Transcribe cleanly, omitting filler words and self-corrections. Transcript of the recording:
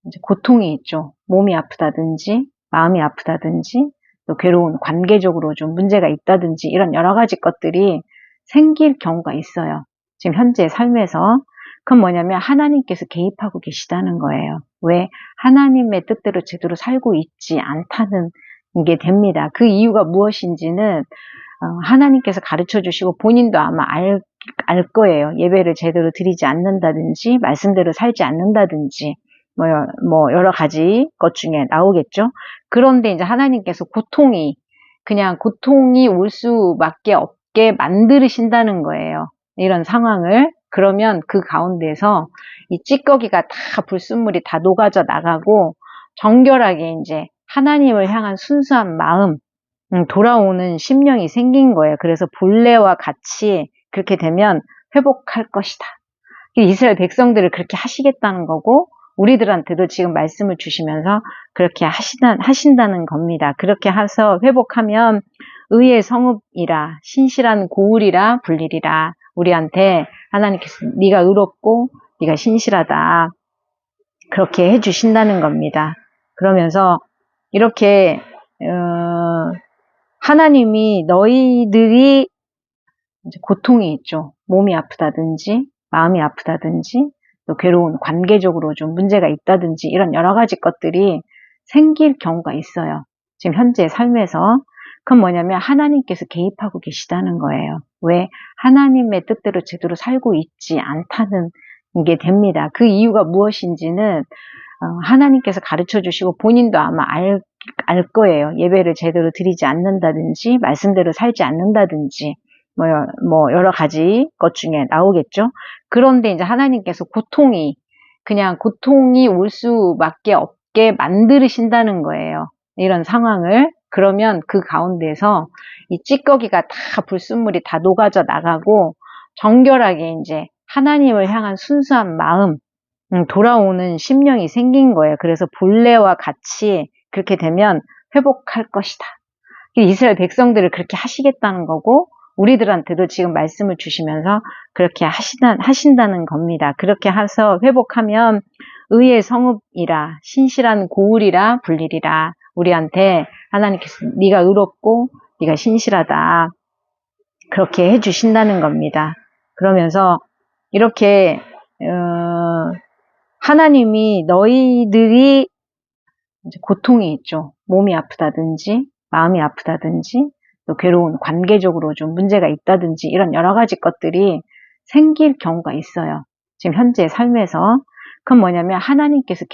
이제 고통이 있죠. 몸이 아프다든지, 마음이 아프다든지, 또 괴로운 관계적으로 좀 문제가 있다든지 이런 여러 가지 것들이 생길 경우가 있어요. 지금 현재 삶에서. 그건 뭐냐면 하나님께서 개입하고 계시다는 거예요. 왜? 하나님의 뜻대로 제대로 살고 있지 않다는 게 됩니다. 그 이유가 무엇인지는 하나님께서 가르쳐 주시고 본인도 아마 알 거예요. 예배를 제대로 드리지 않는다든지, 말씀대로 살지 않는다든지, 뭐 여러 가지 것 중에 나오겠죠. 그런데 이제 하나님께서 그냥 고통이 올 수밖에 없게 만드신다는 거예요. 이런 상황을. 그러면 그 가운데서 이 찌꺼기가 다 불순물이 다 녹아져 나가고 정결하게 이제 하나님을 향한 순수한 마음, 돌아오는 심령이 생긴 거예요. 그래서 본래와 같이 그렇게 되면 회복할 것이다. 이스라엘 백성들을 그렇게 하시겠다는 거고 우리들한테도 지금 말씀을 주시면서 그렇게 하신다는 겁니다. 그렇게 해서 회복하면 의의 성읍이라 신실한 고울이라 불리리라. 우리한테 하나님께서 네가 의롭고 네가 신실하다. 그렇게 해주신다는 겁니다. 그러면서 이렇게 하나님이 너희들이 이제 고통이 있죠. 몸이 아프다든지, 마음이 아프다든지, 또 괴로운 관계적으로 좀 문제가 있다든지 이런 여러 가지 것들이 생길 경우가 있어요. 지금 현재 삶에서. 그건 뭐냐면 하나님께서 개입하고 계시다는 거예요. 왜? 하나님의 뜻대로 제대로 살고 있지 않다는 게 됩니다. 그 이유가 무엇인지는 하나님께서 가르쳐 주시고 본인도 아마 알 거예요. 예배를 제대로 드리지 않는다든지, 말씀대로 살지 않는다든지, 뭐 여러 가지 것 중에 나오겠죠. 그런데 이제 하나님께서 그냥 고통이 올 수밖에 없게 만드신다는 거예요. 이런 상황을. 그러면 그 가운데서 이 찌꺼기가 다 불순물이 다 녹아져 나가고 정결하게 이제 하나님을 향한 순수한 마음, 돌아오는 심령이 생긴 거예요. 그래서 본래와 같이 그렇게 되면 회복할 것이다. 이스라엘 백성들을 그렇게 하시겠다는 거고 우리들한테도 지금 말씀을 주시면서 그렇게 하신다는 겁니다. 그렇게 해서 회복하면 의의 성읍이라 신실한 고울이라 불리리라. 우리한테 하나님께서 네가 의롭고 네가 신실하다. 그렇게 해주신다는 겁니다. 그러면서 이렇게 하나님이 너희들이 이제 고통이 있죠. 몸이 아프다든지, 마음이 아프다든지, 또 괴로운 관계적으로 좀 문제가 있다든지 이런 여러 가지 것들이 생길 경우가 있어요. 지금 현재 삶에서. 그건 뭐냐면 하나님께서